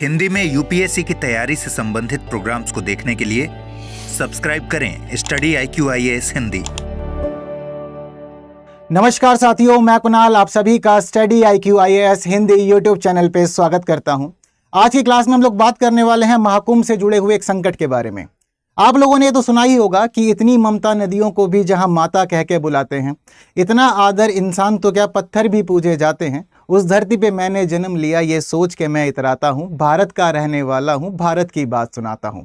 हिंदी में यूपीएससी की तैयारी से संबंधित प्रोग्राम्स को देखने के लिए सब्सक्राइब करें स्टडी IQ-IAS हिंदी। नमस्कार साथियों, मैं कुणाल आप सभी का study IQ-IAS Hindi YouTube channel पे स्वागत करता हूं। आज की क्लास में हम लोग बात करने वाले हैं महाकुंभ से जुड़े हुए एक संकट के बारे में। आप लोगों ने तो सुना ही होगा कि इतनी ममता नदियों को भी जहां माता कह के बुलाते हैं, इतना आदर इंसान तो क्या पत्थर भी पूजे जाते हैं। उस धरती पे मैंने जन्म लिया ये सोच के मैं इतराता हूं, भारत का रहने वाला हूं, भारत की बात सुनाता हूं।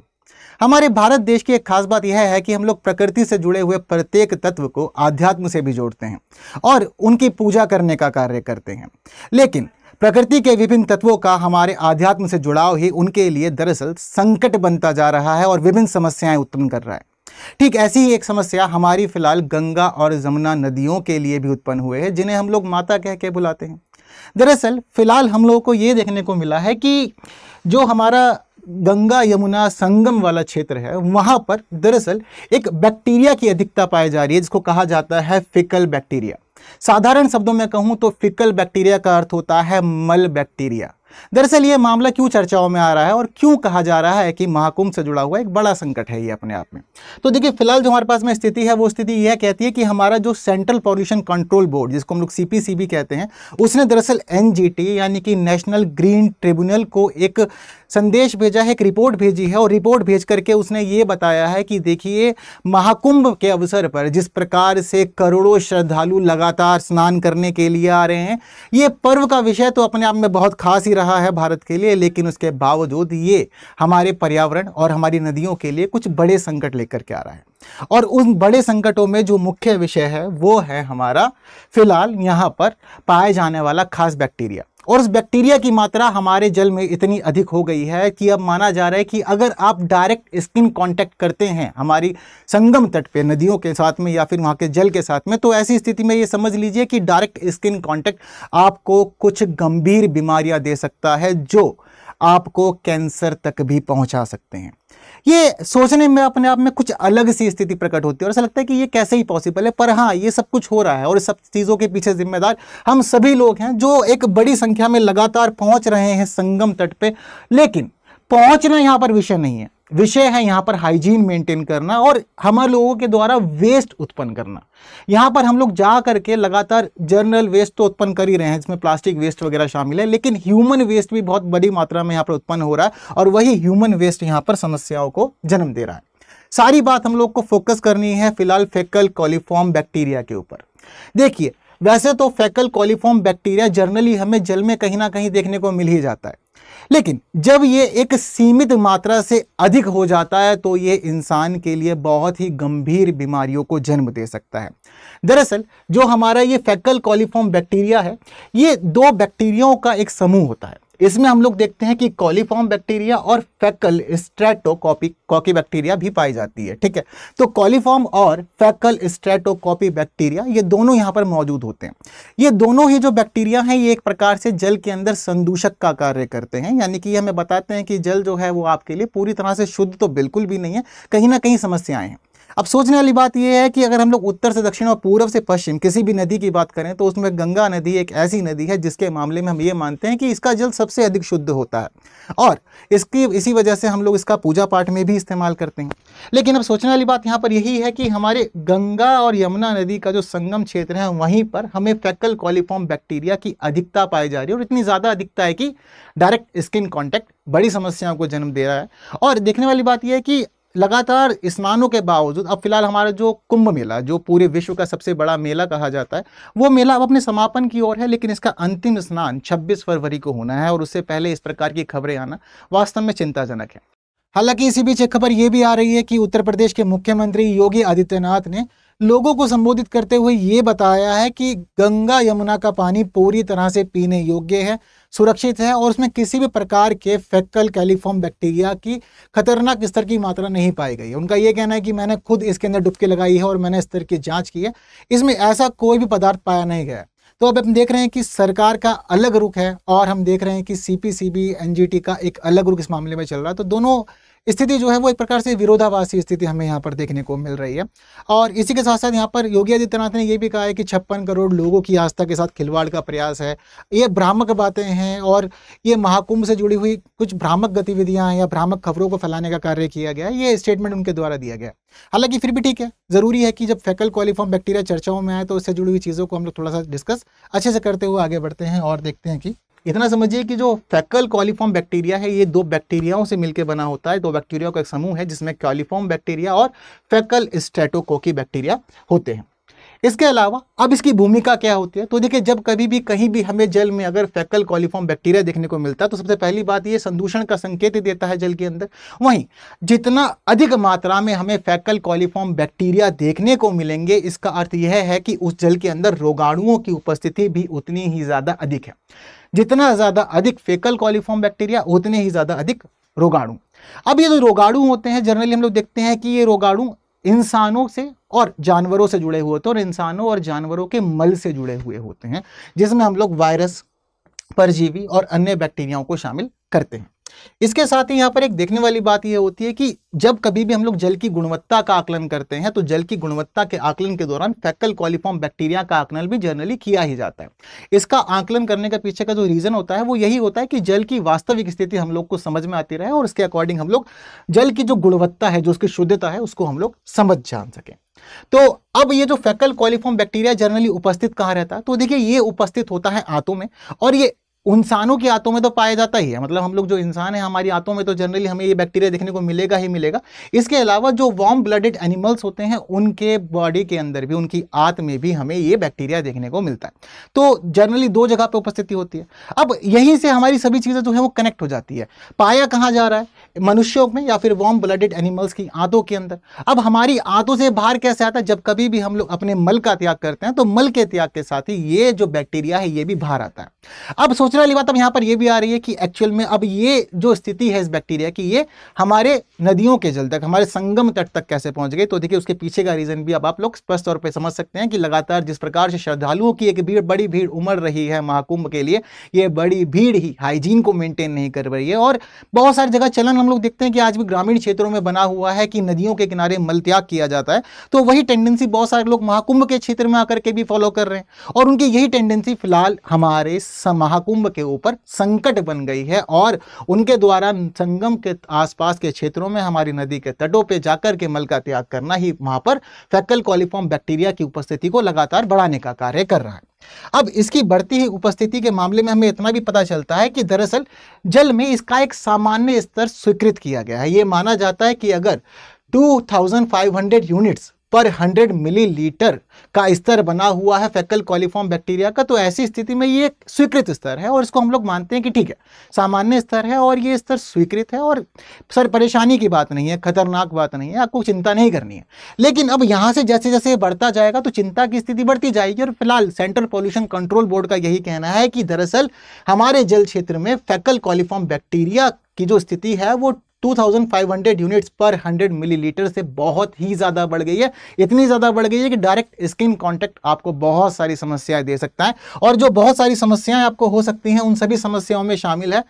हमारे भारत देश की एक खास बात यह है कि हम लोग प्रकृति से जुड़े हुए प्रत्येक तत्व को आध्यात्म से भी जोड़ते हैं और उनकी पूजा करने का कार्य करते हैं। लेकिन प्रकृति के विभिन्न तत्वों का हमारे आध्यात्म से जुड़ाव ही उनके लिए दरअसल संकट बनता जा रहा है और विभिन्न समस्याएं उत्पन्न कर रहा है। ठीक ऐसी ही एक समस्या हमारी फिलहाल गंगा और यमुना नदियों के लिए भी उत्पन्न हुए हैं, जिन्हें हम लोग माता कह के बुलाते हैं। दरअसल फिलहाल हम लोगों को ये देखने को मिला है कि जो हमारा गंगा यमुना संगम वाला क्षेत्र है, वहां पर दरअसल एक बैक्टीरिया की अधिकता पाई जा रही है, जिसको कहा जाता है फीकल बैक्टीरिया। साधारण शब्दों में कहूं तो फीकल बैक्टीरिया का अर्थ होता है मल बैक्टीरिया। दरअसल ये मामला क्यों चर्चाओं में आ रहा है और क्यों कहा जा रहा है कि महाकुंभ से जुड़ा हुआ एक बड़ा संकट है ये अपने आप में। तो देखिए, फिलहाल जो हमारे पास में स्थिति है वो स्थिति यह कहती है कि हमारा जो सेंट्रल पॉल्यूशन कंट्रोल बोर्ड, जिसको हम लोग CPCB कहते हैं, उसने दरअसल NGT यानी कि नेशनल ग्रीन ट्रिब्यूनल को एक संदेश भेजा है, एक रिपोर्ट भेजी है और रिपोर्ट भेज करके उसने ये बताया है कि देखिए, महाकुंभ के अवसर पर जिस प्रकार से करोड़ों श्रद्धालु लगातार स्नान करने के लिए आ रहे हैं, ये पर्व का विषय तो अपने आप में बहुत खास ही रहा है भारत के लिए, लेकिन उसके बावजूद ये हमारे पर्यावरण और हमारी नदियों के लिए कुछ बड़े संकट लेकर के आ रहा है। और उन बड़े संकटों में जो मुख्य विषय है वो है हमारा फिलहाल यहाँ पर पाए जाने वाला खास बैक्टीरिया। और उस बैक्टीरिया की मात्रा हमारे जल में इतनी अधिक हो गई है कि अब माना जा रहा है कि अगर आप डायरेक्ट स्किन कांटेक्ट करते हैं हमारी संगम तट पे नदियों के साथ में या फिर वहाँ के जल के साथ में, तो ऐसी स्थिति में ये समझ लीजिए कि डायरेक्ट स्किन कांटेक्ट आपको कुछ गंभीर बीमारियां दे सकता है, जो आपको कैंसर तक भी पहुंचा सकते हैं। ये सोचने में अपने आप में कुछ अलग सी स्थिति प्रकट होती है और ऐसा लगता है कि ये कैसे ही पॉसिबल है। पर हाँ, ये सब कुछ हो रहा है और इस सब चीज़ों के पीछे जिम्मेदार हम सभी लोग हैं, जो एक बड़ी संख्या में लगातार पहुंच रहे हैं संगम तट पे। लेकिन पहुंचना यहाँ पर विषय नहीं है, विषय है यहाँ पर हाइजीन मेंटेन करना और हमारे लोगों के द्वारा वेस्ट उत्पन्न करना। यहाँ पर हम लोग जा करके लगातार जर्नल वेस्ट तो उत्पन्न कर ही रहे हैं, जिसमें प्लास्टिक वेस्ट वगैरह शामिल है, लेकिन ह्यूमन वेस्ट भी बहुत बड़ी मात्रा में यहाँ पर उत्पन्न हो रहा है और वही ह्यूमन वेस्ट यहाँ पर समस्याओं को जन्म दे रहा है। सारी बात हम लोग को फोकस करनी है फिलहाल फीकल कॉलीफॉर्म बैक्टीरिया के ऊपर। देखिए, वैसे तो फीकल कॉलीफॉर्म बैक्टीरिया जर्नली हमें जल में कहीं ना कहीं देखने को मिल ही जाता है, लेकिन जब ये एक सीमित मात्रा से अधिक हो जाता है तो ये इंसान के लिए बहुत ही गंभीर बीमारियों को जन्म दे सकता है। दरअसल जो हमारा ये फीकल कॉलीफॉर्म बैक्टीरिया है, ये दो बैक्टीरियाओं का एक समूह होता है। इसमें हम लोग देखते हैं कि कॉलीफॉर्म बैक्टीरिया और फीकल स्ट्रेटोकॉकी बैक्टीरिया भी पाई जाती है। ठीक है, तो कॉलीफॉर्म और फीकल स्ट्रेटोकॉकी बैक्टीरिया ये दोनों यहाँ पर मौजूद होते हैं। ये दोनों ही जो बैक्टीरिया हैं, ये एक प्रकार से जल के अंदर संदूषक का कार्य करते हैं, यानी कि हमें बताते हैं कि जल जो है वो आपके लिए पूरी तरह से शुद्ध तो बिल्कुल भी नहीं है, कहीं ना कहीं समस्याएं हैं। अब सोचने वाली बात यह है कि अगर हम लोग उत्तर से दक्षिण और पूर्व से पश्चिम किसी भी नदी की बात करें तो उसमें गंगा नदी एक ऐसी नदी है जिसके मामले में हम ये मानते हैं कि इसका जल सबसे अधिक शुद्ध होता है और इसी वजह से हम लोग इसका पूजा पाठ में भी इस्तेमाल करते हैं। लेकिन अब सोचने वाली बात यहाँ पर यही है कि हमारे गंगा और यमुना नदी का जो संगम क्षेत्र है, वहीं पर हमें फीकल कॉलीफॉर्म बैक्टीरिया की अधिकता पाई जा रही है और इतनी ज़्यादा अधिकता है कि डायरेक्ट स्किन कॉन्टैक्ट बड़ी समस्याओं को जन्म दे रहा है। और देखने वाली बात यह है कि लगातार स्नानों के बावजूद अब फिलहाल हमारा जो कुंभ मेला, जो पूरे विश्व का सबसे बड़ा मेला कहा जाता है, वो मेला अब अपने समापन की ओर है, लेकिन इसका अंतिम स्नान 26 फरवरी को होना है और उससे पहले इस प्रकार की खबरें आना वास्तव में चिंताजनक है। हालांकि इसी बीच एक खबर ये भी आ रही है कि उत्तर प्रदेश के मुख्यमंत्री योगी आदित्यनाथ ने लोगों को संबोधित करते हुए ये बताया है कि गंगा यमुना का पानी पूरी तरह से पीने योग्य है, सुरक्षित है और उसमें किसी भी प्रकार के फीकल कॉलीफॉर्म बैक्टीरिया की खतरनाक स्तर की मात्रा नहीं पाई गई है। उनका ये कहना है कि मैंने खुद इसके अंदर डुबकी लगाई है और मैंने स्तर की जांच की है, इसमें ऐसा कोई भी पदार्थ पाया नहीं गया। तो अब हम देख रहे हैं कि सरकार का अलग रुख है और हम देख रहे हैं कि CPCB NGT का एक अलग रुख इस मामले में चल रहा है। तो दोनों स्थिति जो है वो एक प्रकार से विरोधाभासी स्थिति हमें यहाँ पर देखने को मिल रही है। और इसी के साथ साथ यहाँ पर योगी आदित्यनाथ ने ये भी कहा है कि 56 करोड़ लोगों की आस्था के साथ खिलवाड़ का प्रयास है। ये भ्रामक बातें हैं और ये महाकुंभ से जुड़ी हुई कुछ भ्रामक गतिविधियां या भ्रामक खबरों को फैलाने का कार्य किया गया है। ये स्टेटमेंट उनके द्वारा दिया गया। हालांकि फिर भी ठीक है, जरूरी है कि जब फैकल कॉलिफॉर्म बैक्टीरिया चर्चाओं में आए तो उससे जुड़ी हुई चीज़ों को हम लोग थोड़ा सा डिस्कस अच्छे से करते हुए आगे बढ़ते हैं और देखते हैं कि इतना समझिए कि जो फैकल कॉलिफॉर्म बैक्टीरिया है ये दो बैक्टीरियाओं से मिलकर बना होता है। दो बैक्टीरिया का एक समूह है जिसमें कॉलिफॉर्म बैक्टीरिया और फैकल स्ट्रेटोकोकी बैक्टीरिया होते हैं। इसके अलावा अब इसकी भूमिका क्या होती है, तो देखिए जब कभी भी कहीं भी हमें जल में अगर फैकल कॉलिफॉर्म बैक्टीरिया देखने को मिलता है तो सबसे पहली बात ये संदूषण का संकेत देता है जल के अंदर। वहीं जितना अधिक मात्रा में हमें फैकल कॉलिफॉर्म बैक्टीरिया देखने को मिलेंगे इसका अर्थ यह है कि उस जल के अंदर रोगाणुओं की उपस्थिति भी उतनी ही ज्यादा अधिक है। जितना ज्यादा अधिक फैकल कॉलिफॉर्म बैक्टीरिया उतने ही ज्यादा अधिक रोगाणु। अब ये जो रोगाणु होते हैं जनरली हम लोग देखते हैं कि ये रोगाणु इंसानों से और जानवरों से जुड़े हुए होते हैं और इंसानों और जानवरों के मल से जुड़े हुए होते हैं, जिसमें हम लोग वायरस, परजीवी और अन्य बैक्टीरियाओं को शामिल करते हैं। इसके साथ ही यहाँ पर एक देखने वाली बात यह होती है कि जब कभी भी हम लोग जल की गुणवत्ता का आकलन करते हैं तो जल की गुणवत्ता के आकलन के दौरान फैकल कॉलिफॉर्म बैक्टीरिया का आकलन भी जनरली किया ही जाता है। इसका आकलन करने के पीछे का जो रीजन होता है वो यही होता है कि जल की वास्तविक स्थिति हम लोग को समझ में आती रहे और उसके अकॉर्डिंग हम लोग जल की जो गुणवत्ता है, जो उसकी शुद्धता है, उसको हम लोग समझ जान सकें। तो अब ये जो फैकल कॉलिफॉर्म बैक्टीरिया जनरली उपस्थित कहाँ रहता है, तो देखिए ये उपस्थित होता है आंतों में और ये इंसानों की आंतों में तो पाया जाता ही है। मतलब हम लोग जो इंसान है हमारी आंतों में तो जनरली हमें ये बैक्टीरिया देखने को मिलेगा ही मिलेगा। इसके अलावा जो वार्म ब्लडेड एनिमल्स होते हैं उनके बॉडी के अंदर भी, उनकी आंत में भी हमें ये बैक्टीरिया देखने को मिलता है। तो जनरली दो जगह पे उपस्थिति होती है। अब यहीं से हमारी सभी चीजें जो है वो कनेक्ट हो जाती है। पाया कहाँ जा रहा है, मनुष्यों में या फिर वार्म ब्लडेड एनिमल्स की आंतों के अंदर। अब हमारी आंतों से बाहर कैसे आता है, जब कभी भी हम लोग अपने मल का त्याग करते हैं तो मल के त्याग के साथ ही ये जो बैक्टीरिया है ये भी बाहर आता है। अब सोचने वाली बात अब यहां पर ये भी आ रही है कि एक्चुअल में अब ये जो स्थिति है इस बैक्टीरिया की, ये हमारे नदियों के जल तक, हमारे संगम तट तक कैसे पहुंच गए। तो देखिए उसके पीछे का रीजन भी अब आप लोग स्पष्ट तौर पे समझ सकते हैं कि लगातार जिस प्रकार से श्रद्धालुओं की एक बड़ी भीड़ उमड़ रही है महाकुंभ के लिए, ये बड़ी भीड़ ही हाइजीन को मेंटेन नहीं कर रही है। और बहुत सारी जगह चलन हम लोग देखते हैं कि आज भी ग्रामीण क्षेत्रों में बना हुआ है कि नदियों के किनारे मल त्याग किया जाता है। तो वही टेंडेंसी बहुत सारे लोग महाकुंभ के क्षेत्र में आकर के भी फॉलो कर रहे हैं और उनकी यही टेंडेंसी फिलहाल हमारे महाकुंभ के ऊपर संकट बन गई है और उनके द्वारा संगम के आसपास के क्षेत्रों में हमारी नदी के तटों पे जाकर के मल का त्याग करना ही वहां पर फैकल कॉलिफॉर्म बैक्टीरिया की उपस्थिति को लगातार बढ़ाने का कार्य कर रहा है। अब इसकी बढ़ती हुई उपस्थिति के मामले में हमें इतना भी पता चलता है कि दरअसल जल में इसका एक सामान्य स्तर स्वीकृत किया गया है। यह माना जाता है कि अगर 2500 यूनिट्स पर 100 मिलीलीटर का स्तर बना हुआ है फैकल कॉलिफॉर्म बैक्टीरिया का, तो ऐसी स्थिति में ये स्वीकृत स्तर है और इसको हम लोग मानते हैं कि ठीक है सामान्य स्तर है और ये स्तर स्वीकृत है और सर परेशानी की बात नहीं है, खतरनाक बात नहीं है, आपको चिंता नहीं करनी है। लेकिन अब यहाँ से जैसे जैसे बढ़ता जाएगा तो चिंता की स्थिति बढ़ती जाएगी और फिलहाल सेंट्रल पॉल्यूशन कंट्रोल बोर्ड का यही कहना है कि दरअसल हमारे जल क्षेत्र में फैकल कॉलिफॉर्म बैक्टीरिया की जो स्थिति है वो 2500 यूनिट्स पर 100 मिलीलीटर से बहुत ही ज्यादा बढ़ गई है। इतनी ज्यादा बढ़ गई है कि डायरेक्ट स्किन कांटेक्ट आपको बहुत सारी समस्याएं दे सकता है और जो बहुत सारी समस्याएं आपको हो सकती हैं उन सभी समस्याओं में शामिल है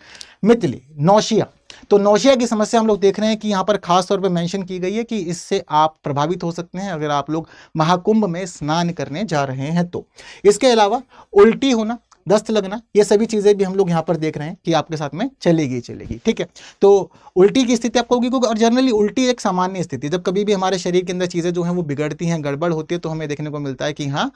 मितली, नौशिया। तो नौशिया की समस्या हम लोग देख रहे हैं कि यहाँ पर खास तौर पे मेंशन की गई है कि इससे आप प्रभावित हो सकते हैं अगर आप लोग महाकुंभ में स्नान करने जा रहे हैं तो। इसके अलावा उल्टी होना, दस्त लगना, ये सभी चीजें भी हम लोग यहाँ पर देख रहे हैं कि आपके साथ में चलेगी। ठीक है, तो उल्टी की स्थिति आपको होगी और जनरली उल्टी एक सामान्य स्थिति, जब कभी भी हमारे शरीर के अंदर चीजें जो हैं वो बिगड़ती हैं, गड़बड़ होती है तो हमें देखने को मिलता है कि हाँ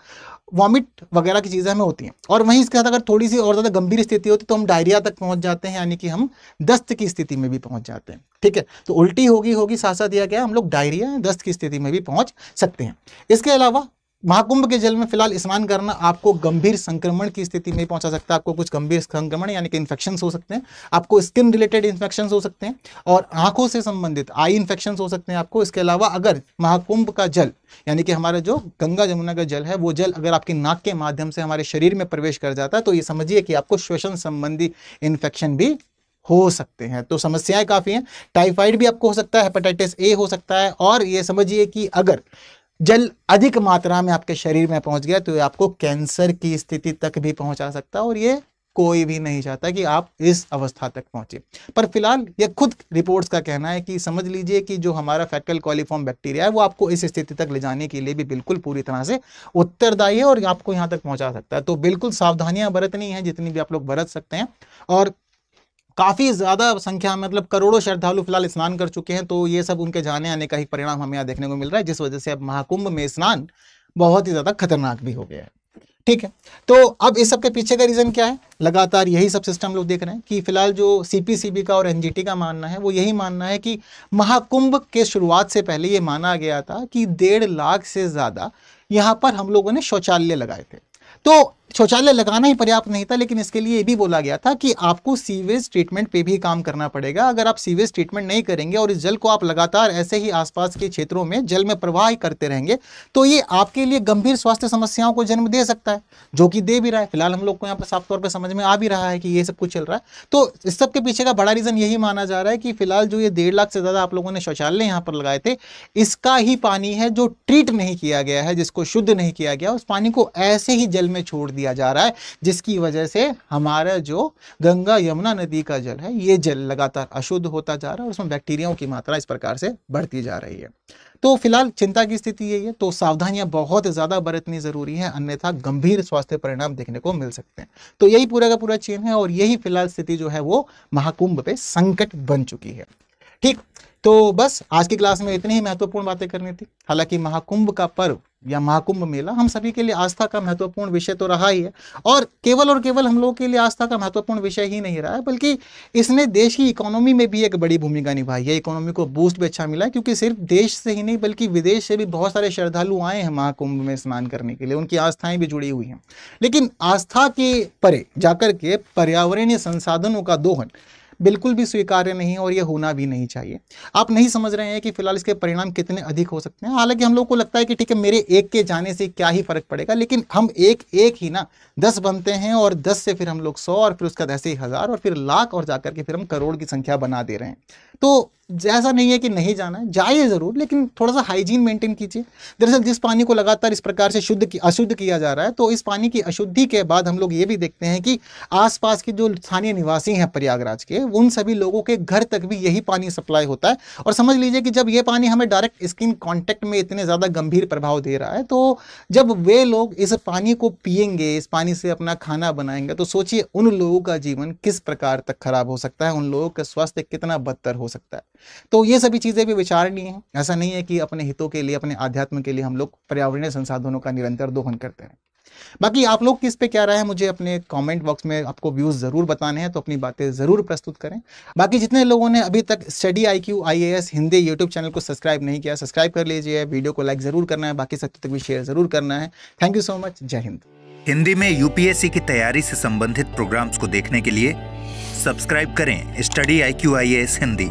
वॉमिट वगैरह की चीजें हमें होती हैं। और वहीं इसके साथ अगर थोड़ी सी और ज्यादा गंभीर स्थिति होती है तो हम डायरिया तक पहुंच जाते हैं, यानी कि हम दस्त की स्थिति में भी पहुंच जाते हैं। ठीक है, तो उल्टी होगी साथ साथ दिया गया हम लोग डायरिया, दस्त की स्थिति में भी पहुंच सकते हैं। इसके अलावा महाकुंभ के जल में फिलहाल स्नान करना आपको गंभीर संक्रमण की स्थिति में पहुंचा सकता है। आपको कुछ गंभीर संक्रमण यानी कि इन्फेक्शंस हो सकते हैं, आपको स्किन रिलेटेड इन्फेक्शंस हो सकते हैं और आंखों से संबंधित आई इन्फेक्शंस हो सकते हैं आपको। इसके अलावा अगर महाकुंभ का जल यानी कि हमारा जो गंगा जमुना का जल है वो जल अगर आपकी नाक के माध्यम से हमारे शरीर में प्रवेश कर जाता है तो ये समझिए कि आपको श्वसन संबंधी इन्फेक्शन भी हो सकते हैं। तो समस्याएं काफी हैं, टाइफाइड भी आपको हो सकता है, हेपेटाइटिस ए हो सकता है और ये समझिए कि अगर जल अधिक मात्रा में आपके शरीर में पहुंच गया तो ये आपको कैंसर की स्थिति तक भी पहुंचा सकता है और ये कोई भी नहीं चाहता कि आप इस अवस्था तक पहुंचे। पर फिलहाल ये खुद रिपोर्ट्स का कहना है कि समझ लीजिए कि जो हमारा फैकल कॉलीफॉर्म बैक्टीरिया है वो आपको इस स्थिति तक ले जाने के लिए भी बिल्कुल पूरी तरह से उत्तरदायी है और आपको यहाँ तक पहुंचा सकता है। तो बिल्कुल सावधानियां बरतनी है जितनी भी आप लोग बरत सकते हैं। और काफी ज्यादा संख्या मतलब करोड़ों श्रद्धालु फिलहाल स्नान कर चुके हैं, तो ये सब उनके जाने आने का ही परिणाम हमें यहाँ देखने को मिल रहा है, जिस वजह से अब महाकुंभ में स्नान बहुत ही ज्यादा खतरनाक भी हो गया है। ठीक है, तो अब इस सब के पीछे का रीजन क्या है? लगातार यही सब सिस्टम लोग देख रहे हैं कि फिलहाल जो सीपीसीबी का और एनजीटी का मानना है वो यही मानना है कि महाकुंभ के शुरुआत से पहले ये माना गया था कि 1.5 लाख से ज्यादा यहाँ पर हम लोगों ने शौचालय लगाए थे। तो शौचालय लगाना ही पर्याप्त नहीं था, लेकिन इसके लिए ये भी बोला गया था कि आपको सीवेज ट्रीटमेंट पे भी काम करना पड़ेगा। अगर आप सीवेज ट्रीटमेंट नहीं करेंगे और इस जल को आप लगातार ऐसे ही आसपास के क्षेत्रों में जल में प्रवाह करते रहेंगे तो ये आपके लिए गंभीर स्वास्थ्य समस्याओं को जन्म दे सकता है, जो कि दे भी रहा है। फिलहाल हम लोग को यहाँ पर साफ तौर पर समझ में आ भी रहा है कि ये सब कुछ चल रहा है। तो इस सब के पीछे का बड़ा रीजन यही माना जा रहा है कि फिलहाल जो ये 1.5 लाख से ज्यादा आप लोगों ने शौचालय यहाँ पर लगाए थे, इसका ही पानी है जो ट्रीट नहीं किया गया है, जिसको शुद्ध नहीं किया गया, उस पानी को ऐसे ही जल में छोड़ दिया जा रहा है, जिसकी वजह से हमारा जो गंगा यमुना नदी का जल है ये जल लगातार अशुद्ध होता जा रहा है और उसमें बैक्टीरियाओं की मात्रा इस प्रकार से बढ़ती जा रही है। तो फिलहाल चिंता की स्थिति यही है, तो सावधानियां बहुत ज्यादा बरतनी जरूरी है, अन्यथा गंभीर स्वास्थ्य परिणाम देखने को मिल सकते हैं। तो यही पूरा का पूरा चेन है और यही फिलहाल स्थिति जो है वो महाकुंभ पे संकट बन चुकी है। ठीक, तो बस आज की क्लास में इतनी ही महत्वपूर्ण बातें करनी थी। हालांकि महाकुंभ का पर्व या महाकुंभ मेला हम सभी के लिए आस्था का महत्वपूर्ण विषय तो रहा ही है, और केवल हम लोगों के लिए आस्था का महत्वपूर्ण विषय ही नहीं रहा है, बल्कि इसने देश की इकोनॉमी में भी एक बड़ी भूमिका निभाई है। इकोनॉमी को बूस्ट भी अच्छा मिला है, क्योंकि सिर्फ देश से ही नहीं बल्कि विदेश से भी बहुत सारे श्रद्धालु आए हैं महाकुंभ में स्नान करने के लिए, उनकी आस्थाएं भी जुड़ी हुई हैं। लेकिन आस्था के परे जाकर के पर्यावरणीय संसाधनों का दोहन बिल्कुल भी स्वीकार्य नहीं है और ये होना भी नहीं चाहिए। आप नहीं समझ रहे हैं कि फिलहाल इसके परिणाम कितने अधिक हो सकते हैं। हालांकि हम लोग को लगता है कि ठीक है, मेरे एक के जाने से क्या ही फर्क पड़ेगा, लेकिन हम एक ही ना 10 बनते हैं और 10 से फिर हम लोग 100 और फिर उसका ऐसे ही 1000 और फिर लाख और जाकर के फिर हम करोड़ की संख्या बना दे रहे हैं। तो ऐसा नहीं है कि नहीं जाना है, जाइए जरूर, लेकिन थोड़ा सा हाइजीन मेंटेन कीजिए। दरअसल जिस पानी को लगातार इस प्रकार से अशुद्ध किया जा रहा है, तो इस पानी की अशुद्धि के बाद हम लोग ये भी देखते हैं कि आसपास के जो स्थानीय निवासी हैं प्रयागराज के, उन सभी लोगों के घर तक भी यही पानी सप्लाई होता है। और समझ लीजिए कि जब ये पानी हमें डायरेक्ट स्किन कॉन्टेक्ट में इतने ज़्यादा गंभीर प्रभाव दे रहा है, तो जब वे लोग इस पानी को पिएंगे, इस पानी से अपना खाना बनाएंगे, तो सोचिए उन लोगों का जीवन किस प्रकार तक खराब हो सकता है, उन लोगों का स्वास्थ्य कितना बदतर हो सकता है। तो ये सभी चीज़ें भी विचारणीय हैं। ऐसा नहीं है कि अपने हितों के लिए, अपने आध्यात्म के लिए हम लोग पर्यावरणीय संसाधनों का निरंतर दोहन करते हैं। बाकी आप लोग किस पे क्या राय है, मुझे अपने कमेंट बॉक्स में आपको व्यूज़ ज़रूर बताने हैं, तो अपनी बातें ज़रूर प्रस्तुत करें। बाकी जितने लोगों ने अभी तक study IQ IAS Hindi YouTube channel को सब्सक्राइब नहीं किया, सब्सक्राइब कर लीजिए, वीडियो को लाइक ज़रूर करना है, बाकी साथियों तक भी शेयर ज़रूर करना है। थैंक यू सो मच, जय हिंद। हिंदी में UPSC की तैयारी से संबंधित प्रोग्राम्स को देखने के लिए सब्सक्राइब करें स्टडी IQ IAS हिंदी।